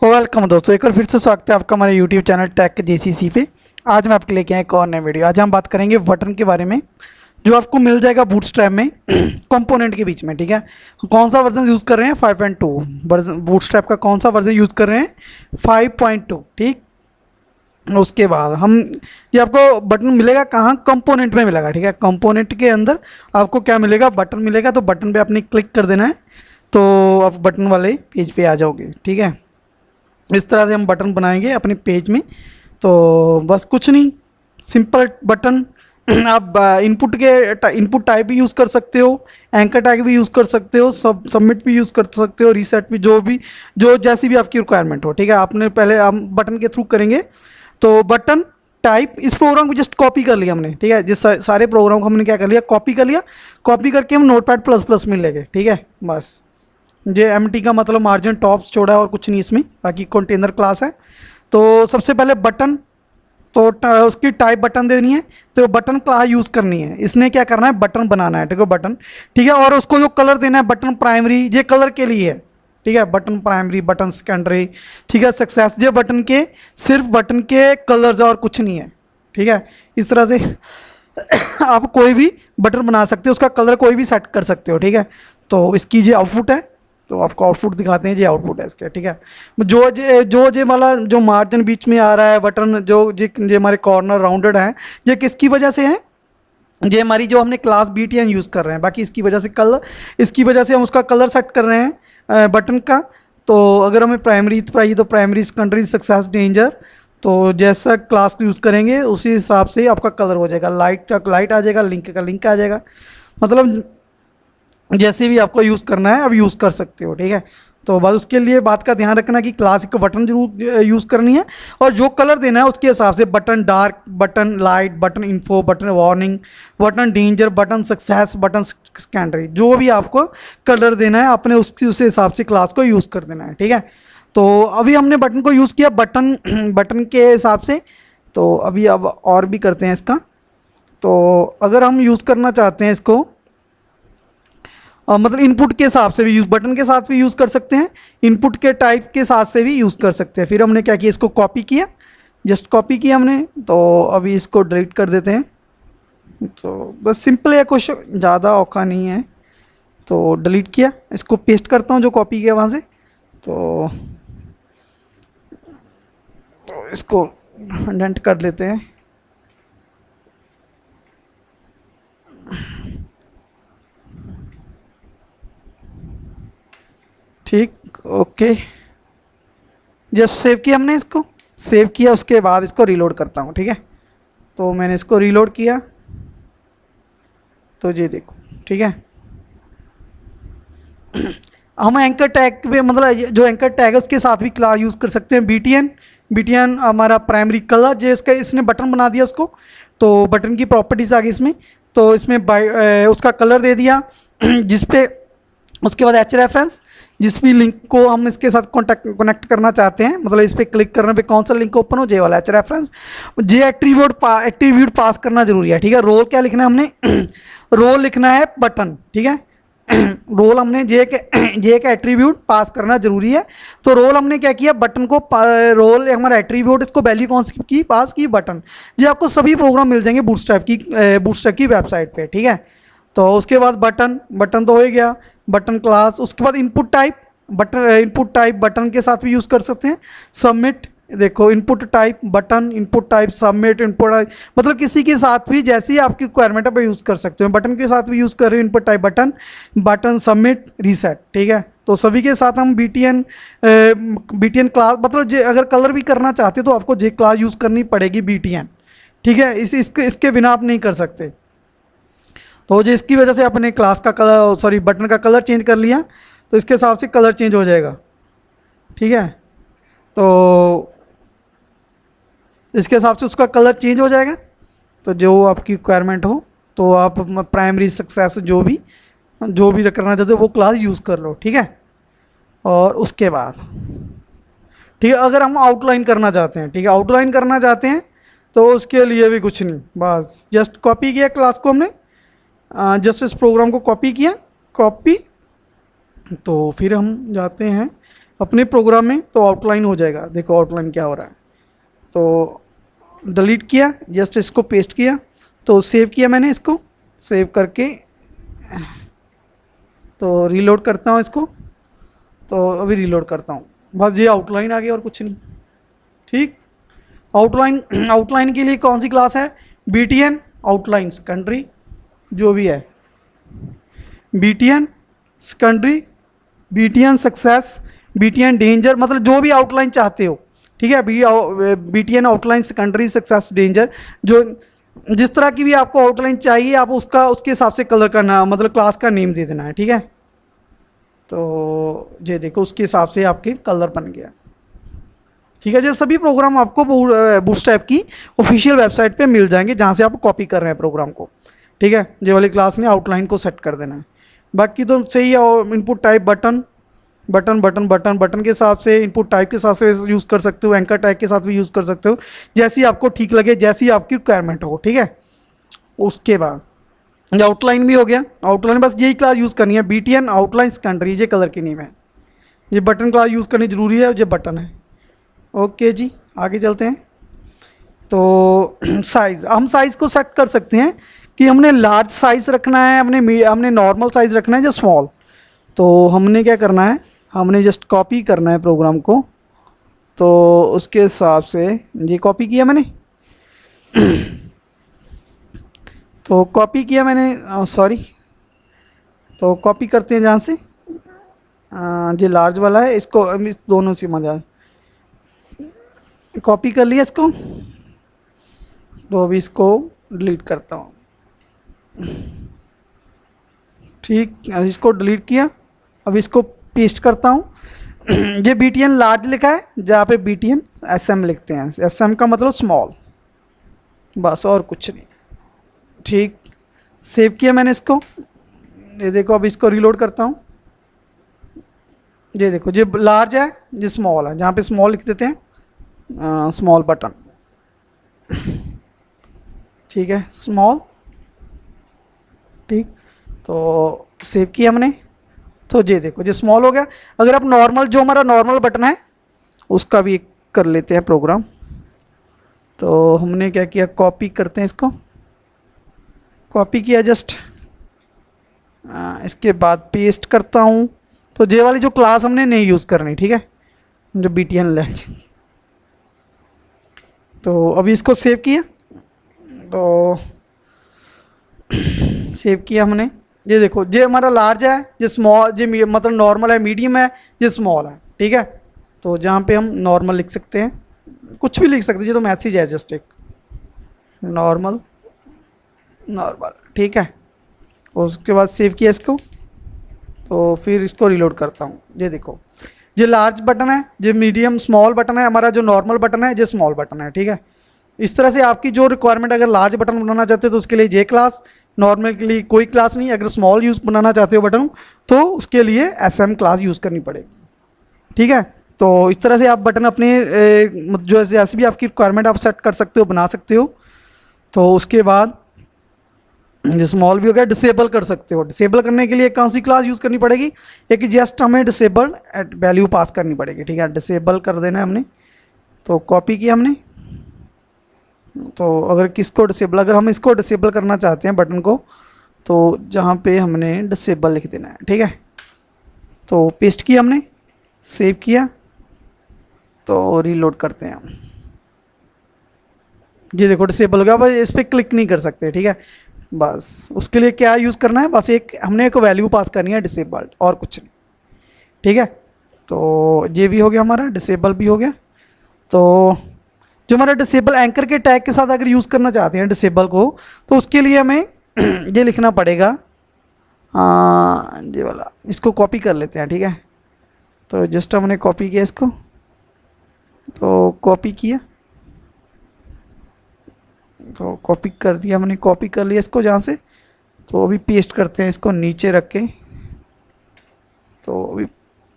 Welcome दोस्तों, एक बार फिर से स्वागत है आपका हमारे यूट्यूब चैनल टेक जीसीसी पे। आज मैं आपके लेके आया एक और नई वीडियो। आज हम बात करेंगे बटन के बारे में जो आपको मिल जाएगा बूटस्ट्रैप में कंपोनेंट के बीच में। ठीक है, कौन सा वर्जन यूज़ कर रहे हैं? 5.2 वर्जन बूटस्ट्रैप का कौन सा वर्जन यूज़ कर रहे हैं? 5.2। ठीक, उसके बाद हम ये आपको बटन मिलेगा कहाँ? कंपोनेंट में मिलेगा। ठीक है, कंपोनेंट के अंदर आपको क्या मिलेगा? बटन मिलेगा। तो बटन पे आपने क्लिक कर देना है तो आप बटन वाले पेज पे आ जाओगे। ठीक है, इस तरह से हम बटन बनाएंगे अपने पेज में। तो बस कुछ नहीं, सिंपल बटन आप इनपुट टाइप भी यूज़ कर सकते हो, एंकर टैग भी यूज़ कर सकते हो, सबमिट भी यूज़ कर सकते हो, रीसेट भी, जो जैसी भी आपकी रिक्वायरमेंट हो। ठीक है, आपने पहले हम बटन के थ्रू करेंगे। तो बटन टाइप, इस प्रोग्राम को जस्ट कॉपी कर लिया हमने। ठीक है, जिस सारे प्रोग्राम को हमने क्या कर लिया? कॉपी कर लिया। कॉपी करके हम नोटपैड प्लस प्लस में ले गए। ठीक है, बस ये एमटी का मतलब मार्जिन टॉप्स छोड़ा है और कुछ नहीं इसमें, बाकी कंटेनर क्लास है। तो सबसे पहले बटन, तो उसकी टाइप बटन देनी है। तो बटन क्लास यूज़ करनी है, इसने क्या करना है? बटन बनाना है। ठीक है, बटन। ठीक है, और उसको जो कलर देना है, बटन प्राइमरी, ये कलर के लिए है। ठीक है, बटन प्राइमरी, बटन सेकेंडरी। ठीक है, सक्सेस, ये बटन के, सिर्फ बटन के कलर्स और कुछ नहीं है। ठीक है, इस तरह से आप कोई भी बटन बना सकते हो, उसका कलर कोई भी सेट कर सकते हो। ठीक है, तो इसकी ये आउटपुट है। तो आपको आउटपुट दिखाते हैं, ये आउटपुट है इसका। ठीक है, जो वाला जो मार्जिन बीच में आ रहा है बटन, जो हमारे कॉर्नर राउंडेड हैं, ये किसकी वजह से है? ये हमारी जो हमने क्लास BTN यूज़ कर रहे हैं, बाकी इसकी वजह से इसकी वजह से हम उसका कलर सेट कर रहे हैं बटन का। तो अगर हमें प्राइमरी चाहिए तो प्राइमरी, सेकेंडरी, सक्सेस, डेंजर, तो जैसा क्लास यूज़ करेंगे उसी हिसाब से आपका कलर हो जाएगा। लाइट का लाइट आ जाएगा, लिंक का लिंक आ जाएगा, मतलब जैसे भी आपको यूज़ करना है आप यूज़ कर सकते हो। ठीक है, तो बस उसके लिए बात का ध्यान रखना कि क्लास को बटन जरूर यूज़ करनी है, और जो कलर देना है उसके हिसाब से, button dark, button light, button info, button warning, button danger, button success, button secondary, जो भी आपको कलर देना है आपने उस हिसाब से क्लास को यूज़ कर देना है। ठीक है, तो अभी हमने बटन को यूज़ किया बटन के हिसाब से। तो अभी अब और भी करते हैं इसका। तो अगर हम यूज़ करना चाहते हैं इसको, मतलब इनपुट के हिसाब से भी यूज़, बटन के साथ भी यूज़ कर सकते हैं, इनपुट के टाइप के साथ से भी यूज़ कर सकते हैं। फिर हमने क्या किया? इसको कॉपी किया, जस्ट कॉपी किया हमने। तो अभी इसको डिलीट कर देते हैं। तो बस सिंपल है, कुछ ज़्यादा औखा नहीं है। तो डिलीट किया, इसको पेस्ट करता हूँ जो कॉपी किया वहाँ से। तो इसको इंडेंट कर लेते हैं। ठीक, ओके, जस्ट सेव किया हमने, इसको सेव किया। उसके बाद इसको रीलोड करता हूँ। ठीक है, तो मैंने इसको रीलोड किया, तो ये देखो। ठीक है, हम एंकर टैग पे, मतलब जो एंकर टैग है उसके साथ भी क्लास यूज़ कर सकते हैं। BTN हमारा प्राइमरी कलर, जो इसने बटन बना दिया उसको, तो बटन की प्रॉपर्टीज़ आ गई इसमें। तो इसमें उसका कलर दे दिया जिस पे, उसके बाद H रेफरेंस, जिस भी लिंक को हम इसके साथ कनेक्ट करना चाहते हैं, मतलब इस पर क्लिक करने पे कौन सा लिंक ओपन हो, जे वाला H रेफरेंस। जे एट्रीब्यूट पास करना जरूरी है। ठीक है, रोल क्या लिखना है हमने? रोल लिखना है बटन। ठीक है, रोल हमने जे का एट्रीब्यूट पास करना जरूरी है। तो रोल हमने क्या किया? बटन को रोल हमारा एट्रीब्यूट, इसको वैल्यू कौन सी की? पास की बटन। ये आपको सभी प्रोग्राम मिल जाएंगे बूटस्ट्रैप की वेबसाइट पे। ठीक है, तो उसके बाद बटन तो हो ही गया, बटन क्लास। उसके बाद इनपुट टाइप बटन के साथ भी यूज़ कर सकते हैं। सबमिट, देखो input type button, input type submit, input type, मतलब किसी के साथ भी जैसी आपकी रिक्वायरमेंट है यूज़ कर सकते हो। बटन के साथ भी यूज़ कर रहे हो, input type button submit reset. ठीक है, तो सभी के साथ हम BTN क्लास, मतलब अगर कलर भी करना चाहते हो तो आपको जे क्लास यूज़ करनी पड़ेगी BTN। ठीक है, इसके बिना आप नहीं कर सकते। तो जो इसकी वजह से अपने क्लास का कलर, सॉरी बटन का कलर चेंज कर लिया, तो इसके हिसाब से कलर चेंज हो जाएगा। ठीक है, तो इसके हिसाब से उसका कलर चेंज हो जाएगा। तो जो आपकी रिक्वायरमेंट हो, तो आप प्राइमरी, सक्सेस, जो भी करना चाहते हो वो क्लास यूज़ कर लो। ठीक है, और उसके बाद ठीक है, अगर हम आउटलाइन करना चाहते हैं, ठीक है, आउटलाइन करना चाहते हैं तो उसके लिए भी कुछ नहीं, बस जस्ट कॉपी किया क्लास को हमने, जस्ट इस प्रोग्राम को कॉपी किया, कॉपी। तो फिर हम जाते हैं अपने प्रोग्राम में तो आउटलाइन हो जाएगा। देखो आउटलाइन क्या हो रहा है, तो डिलीट किया, जस्ट इसको पेस्ट किया, तो सेव किया मैंने, इसको सेव करके तो रीलोड करता हूँ इसको, तो अभी रीलोड करता हूँ, बस ये आउटलाइन आ गया और कुछ नहीं। ठीक, आउटलाइन आउटलाइन के लिए कौन सी क्लास है, BTN आउटलाइन सेकेंडरी जो भी है, BTN secondary, BTN success, BTN danger, मतलब जो भी आउटलाइन चाहते हो। ठीक है, BTN outline secondary success danger, जो जिस तरह की भी आपको आउटलाइन चाहिए आप उसका उसके हिसाब से कलर करना, मतलब क्लास का नेम दे देना है। ठीक है, तो ये देखो उसके हिसाब से आपके कलर बन गया। ठीक है, ये सभी प्रोग्राम आपको बूटस्ट्रैप की ऑफिशियल वेबसाइट पे मिल जाएंगे, जहाँ से आप कॉपी कर रहे हैं प्रोग्राम को। ठीक है, ये वाली क्लास ने आउटलाइन को सेट कर देना है, बाकी तो सही है। और input type button button button button button के हिसाब से, इनपुट टाइप के हिसाब से यूज़ कर सकते हो, एंकर टैग के साथ भी यूज़ कर सकते हो, जैसी आपको ठीक लगे, जैसी आपकी रिक्वायरमेंट हो। ठीक है, उसके बाद ये आउटलाइन भी हो गया। आउटलाइन बस यही क्लास यूज़ करनी है, BTN आउटलाइन सेकेंडरी, ये कलर की नेम है। ये बटन क्लास यूज़ करनी ज़रूरी है, ये बटन है। ओके जी, आगे चलते हैं। तो साइज़, हम साइज़ को सेट कर सकते हैं कि हमने लार्ज साइज़ रखना है, हमने नॉर्मल साइज़ रखना है या स्मॉल। तो हमने क्या करना है, हमने जस्ट कॉपी करना है प्रोग्राम को, तो उसके हिसाब से ये कॉपी किया मैंने तो कॉपी किया मैंने, सॉरी, तो कॉपी करते हैं जहाँ से जो लार्ज वाला है, इसको इस दोनों से मजा, कॉपी कर लिया इसको, तो अभी इसको डिलीट करता हूँ। ठीक, इसको डिलीट किया, अब इसको पेस्ट करता हूँ। ये BTN लार्ज लिखा है, जहाँ पे BTN SM लिखते हैं, SM का मतलब स्मॉल, बस और कुछ नहीं। ठीक, सेव किया मैंने इसको, ये देखो अब इसको रीलोड करता हूँ। ये देखो, ये लार्ज है, ये स्मॉल है, जहाँ पे स्मॉल लिख देते हैं, स्मॉल बटन। ठीक है, स्मॉल। ठीक, तो सेव किया हमने, तो ये देखो ये स्मॉल हो गया। अगर आप नॉर्मल, जो हमारा नॉर्मल बटन है उसका भी कर लेते हैं प्रोग्राम। तो हमने क्या किया, कॉपी करते हैं इसको, कॉपी किया जस्ट, इसके बाद पेस्ट करता हूँ। तो ये वाली जो क्लास हमने नहीं यूज़ करनी, ठीक है, जो BTN लैंग्वेज। तो अभी इसको सेव किया, तो सेव किया हमने। ये देखो, ये हमारा लार्ज है, ये स्मॉल, ये मतलब नॉर्मल है, मीडियम है, ये स्मॉल है। ठीक है, तो जहाँ पे हम नॉर्मल लिख सकते हैं, कुछ भी लिख सकते हैं, ये तो मैसेज है जस्ट एक नॉर्मल, नॉर्मल। ठीक है, उसके बाद सेव किया इसको, तो फिर इसको रीलोड करता हूँ। ये देखो, ये लार्ज बटन है, ये मीडियम स्मॉल बटन है, हमारा जो नॉर्मल बटन है ये स्मॉल बटन है। ठीक है, इस तरह से आपकी जो रिक्वायरमेंट, अगर लार्ज बटन बनाना चाहते हो तो उसके लिए ये क्लास, नॉर्मल के लिए कोई क्लास नहीं। अगर स्मॉल यूज़ बनाना चाहते हो बटन, तो उसके लिए SM क्लास यूज़ करनी पड़ेगी। ठीक है, तो इस तरह से आप बटन अपने जो जैसे भी आपकी रिक्वायरमेंट आप सेट कर सकते हो, बना सकते हो। तो उसके बाद जो स्मॉल भी हो गया, डिसेबल कर सकते हो। डिसेबल करने के लिए कौन सी क्लास यूज़ करनी पड़ेगी, एक जस्ट हमें डिसेबल वैल्यू पास करनी पड़ेगी। ठीक है, डिसेबल कर देना है हमने, तो कॉपी किया हमने। तो अगर किसको डिसेबल, अगर हम इसको डिसेबल करना चाहते हैं बटन को, तो जहाँ पे हमने डिसेबल लिख देना है। ठीक है, तो पेस्ट किया हमने, सेव किया, तो रीलोड करते हैं हम। ये देखो डिसेबल हो गया, बस इस पर क्लिक नहीं कर सकते। ठीक है, बस उसके लिए क्या यूज़ करना है, बस एक हमने एक वैल्यू पास करनी है डिसेबल्ड, और कुछ नहीं। ठीक है, तो ये भी हो गया हमारा, डिसेबल भी हो गया। तो जो हमारा डिसेबल एंकर के टैग के साथ अगर यूज़ करना चाहते हैं डिसेबल को, तो उसके लिए हमें ये लिखना पड़ेगा, ये वाला, इसको कॉपी कर लेते हैं। ठीक है, तो जस्ट हमने कॉपी किया इसको, तो कॉपी किया, तो कॉपी कर दिया हमने, कॉपी कर लिया इसको जहाँ से। तो अभी पेस्ट करते हैं इसको नीचे रख के, तो अभी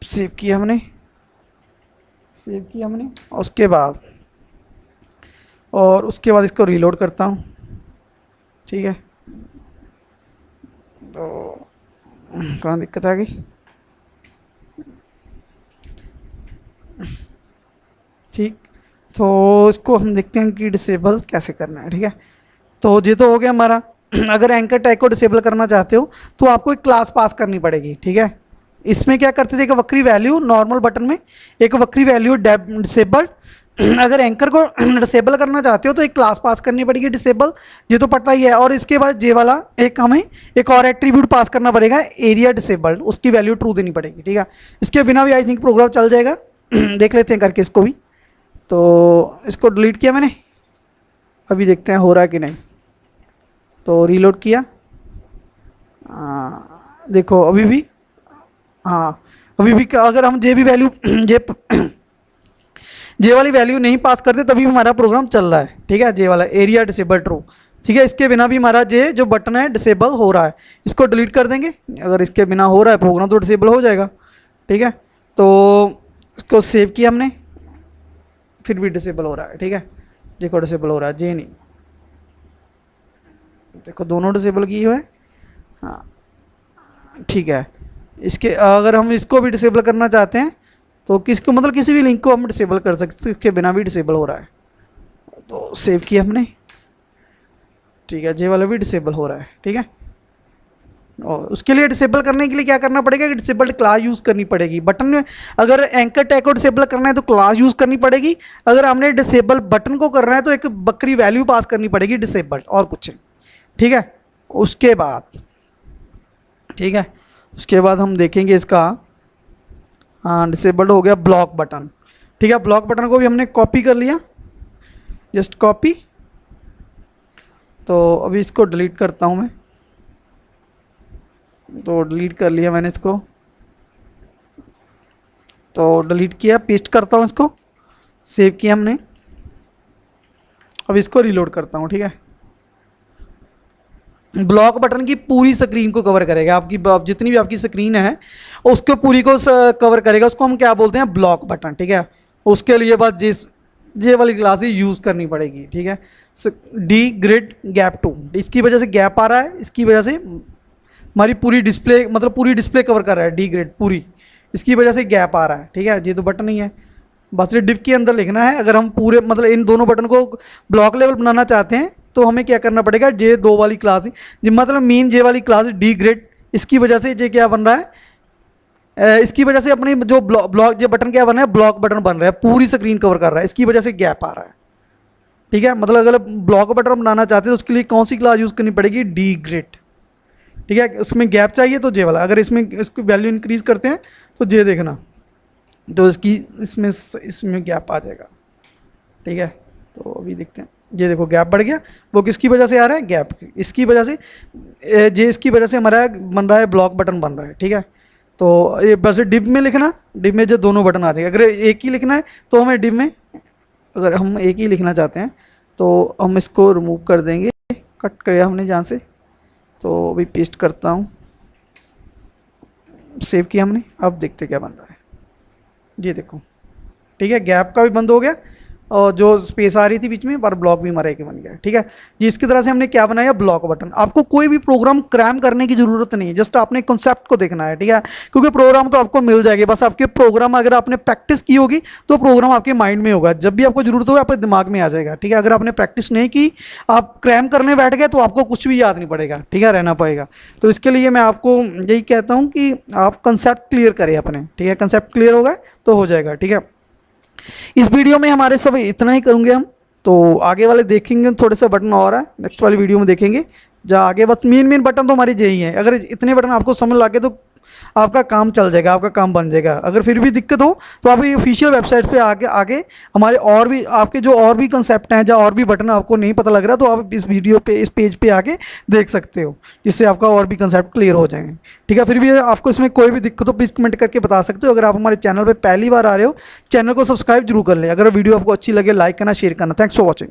सेव किया हमने, सेव किया हमने, और उसके बाद इसको रीलोड करता हूँ। ठीक है, तो कहाँ दिक्कत आ गई, ठीक। तो इसको हम देखते हैं कि डिसेबल कैसे करना है। ठीक है, तो ये तो हो गया हमारा। अगर एंकर टैग को डिसेबल करना चाहते हो तो आपको एक क्लास पास करनी पड़ेगी। ठीक है, इसमें क्या करते थे, एक वक्री वैल्यू नॉर्मल बटन में, एक वक्री वैल्यू डिसेबल्ड। अगर एंकर को डिसेबल करना चाहते हो तो एक क्लास पास करनी पड़ेगी डिसेबल, ये तो पता ही है। और इसके बाद ये वाला एक हमें एक और एट्रीब्यूट पास करना पड़ेगा, एरिया डिसेबल्ड, उसकी वैल्यू ट्रू देनी पड़ेगी। ठीक है, इसके बिना भी आई थिंक प्रोग्राम चल जाएगा। देख लेते हैं करके इसको भी। तो इसको डिलीट किया मैंने, अभी देखते हैं हो रहा है कि नहीं। तो रीलोड किया, देखो अभी भी, हाँ अभी भी अगर हम जे भी वैल्यू जे वाली वैल्यू नहीं पास करते तभी हमारा प्रोग्राम चल रहा है। ठीक है, जे वाला एरिया डिसेबल ट्रू। ठीक है, इसके बिना भी हमारा जे जो बटन है डिसेबल हो रहा है। इसको डिलीट कर देंगे, अगर इसके बिना हो रहा है प्रोग्राम तो डिसेबल हो जाएगा। ठीक है, तो इसको सेव किया हमने, फिर भी डिसेबल हो रहा है। ठीक है, जे को डिसेबल हो रहा है, जे नहीं, देखो दोनों डिसेबल की हुआ है। हाँ ठीक है, इसके अगर हम इसको भी डिसेबल करना चाहते हैं तो किसको, मतलब किसी भी लिंक को हम डिसेबल कर सकते हैं, इसके बिना भी डिसेबल हो रहा है। तो सेव किया हमने, ठीक है, जे वाला भी डिसेबल हो रहा है। ठीक है, और उसके लिए डिसेबल करने के लिए क्या करना पड़ेगा कि डिसेबल्ड क्लास यूज़ करनी पड़ेगी। बटन में अगर एंकर टैग को डिसेबल करना है तो क्लास यूज़ करनी पड़ेगी। अगर हमने डिसेबल बटन को करना है तो एक बकरी वैल्यू पास करनी पड़ेगी डिसेबल्ड, और कुछ नहीं। ठीक है, उसके बाद, ठीक है, उसके बाद हम देखेंगे इसका, हाँ डिसेबल्ड हो गया ब्लॉक बटन। ठीक है, ब्लॉक बटन को भी हमने कॉपी कर लिया, जस्ट कॉपी। तो अभी इसको डिलीट करता हूँ मैं, तो डिलीट कर लिया मैंने इसको, तो डिलीट किया, पेस्ट करता हूँ इसको, सेव किया हमने। अब इसको रीलोड करता हूँ। ठीक है, ब्लॉक बटन की पूरी स्क्रीन को कवर करेगा, आपकी जितनी भी आपकी स्क्रीन है उसको पूरी को कवर करेगा। उसको हम क्या बोलते हैं, ब्लॉक बटन। ठीक है, उसके लिए बस जे वाली क्लास ही यूज़ करनी पड़ेगी। ठीक है, डी ग्रिड गैप 2, इसकी वजह से गैप आ रहा है, इसकी वजह से हमारी पूरी डिस्प्ले, मतलब पूरी डिस्प्ले कवर कर रहा है डी ग्रिड पूरी, इसकी वजह से गैप आ रहा है। ठीक है, ये तो बटन ही है, बस ये डिव के अंदर लिखना है। अगर हम पूरे मतलब इन दोनों बटन को ब्लॉक लेवल बनाना चाहते हैं तो हमें क्या करना पड़ेगा, जे दो वाली क्लास जी, मतलब मेन जे वाली क्लास डी ग्रेड, इसकी वजह से जे क्या बन रहा है, इसकी वजह से अपनी जो ब्लॉक जे बटन क्या बन रहा है, ब्लॉक बटन बन रहा है, पूरी स्क्रीन कवर कर रहा है, इसकी वजह से गैप आ रहा है। ठीक है, मतलब अगर ब्लॉक बटन बनाना चाहते हैं तो उसके लिए कौन सी क्लास यूज़ करनी पड़ेगी, डी ग्रेड। ठीक है, उसमें गैप चाहिए तो जे वाला, अगर इसमें इसको वैल्यू इंक्रीज करते हैं तो जे देखना, तो इसकी इसमें गैप आ जाएगा। ठीक है, तो अभी देखते हैं, ये देखो गैप बढ़ गया, वो किसकी वजह से आ रहा है, गैप इसकी वजह से, जे इसकी वजह से हमारा बन रहा है ब्लॉक बटन बन रहा है। ठीक है, तो ये बस डिप में लिखना, डिप में जो दोनों बटन आ जाएंगे। अगर एक ही लिखना है तो हमें डिप में, अगर हम एक ही लिखना चाहते हैं तो हम इसको रिमूव कर देंगे, कट किया हमने जहाँ से, तो अभी पेस्ट करता हूँ, सेव किया हमने। अब देखते क्या बन रहा है, ये देखो। ठीक है, गैप का भी बंद हो गया और जो स्पेस आ रही थी बीच में पर ब्लॉक भी हमारा एक बन गया। ठीक है जी, इसकी तरह से हमने क्या बनाया, ब्लॉक बटन। आपको कोई भी प्रोग्राम क्रैम करने की जरूरत नहीं है, जस्ट आपने कॉन्सेप्ट को देखना है। ठीक है, क्योंकि प्रोग्राम तो आपको मिल जाएगी, बस आपके प्रोग्राम अगर आपने प्रैक्टिस की होगी तो प्रोग्राम आपके माइंड में होगा, जब भी आपको जरूरत होगी आपके दिमाग में आ जाएगा। ठीक है, अगर आपने प्रैक्टिस नहीं की, आप क्रैम करने बैठ गए तो आपको कुछ भी याद नहीं पड़ेगा। ठीक है, रहना पड़ेगा। तो इसके लिए मैं आपको यही कहता हूँ कि आप कंसेप्ट क्लियर करें अपने। ठीक है, कंसेप्ट क्लियर होगा तो हो जाएगा। ठीक है, इस वीडियो में हमारे सब इतना ही करूँगे हम, तो आगे वाले देखेंगे थोड़े से बटन और है, नेक्स्ट वाली वीडियो में देखेंगे जहाँ आगे बस मेन बटन तो हमारी यही है। अगर इतने बटन आपको समझ लगे तो आपका काम चल जाएगा, आपका काम बन जाएगा। अगर फिर भी दिक्कत हो तो आप ये ऑफिशियल वेबसाइट पे आगे हमारे और भी आपके जो और भी कंसेप्ट हैं, जहाँ और भी बटन आपको नहीं पता लग रहा तो आप इस वीडियो पे, इस पेज पे आके देख सकते हो, जिससे आपका और भी कंसेप्ट क्लियर हो जाएंगे। ठीक है, फिर भी आपको इसमें कोई भी दिक्कत हो प्लीज़ कमेंट करके बता सकते हो। अगर आप हमारे चैनल पर पहली बार आ रहे हो, चैनल को सब्सक्राइब जरूर कर लें। अगर वीडियो आपको अच्छी लगे लाइक करना, शेयर करना। Thanks for watching.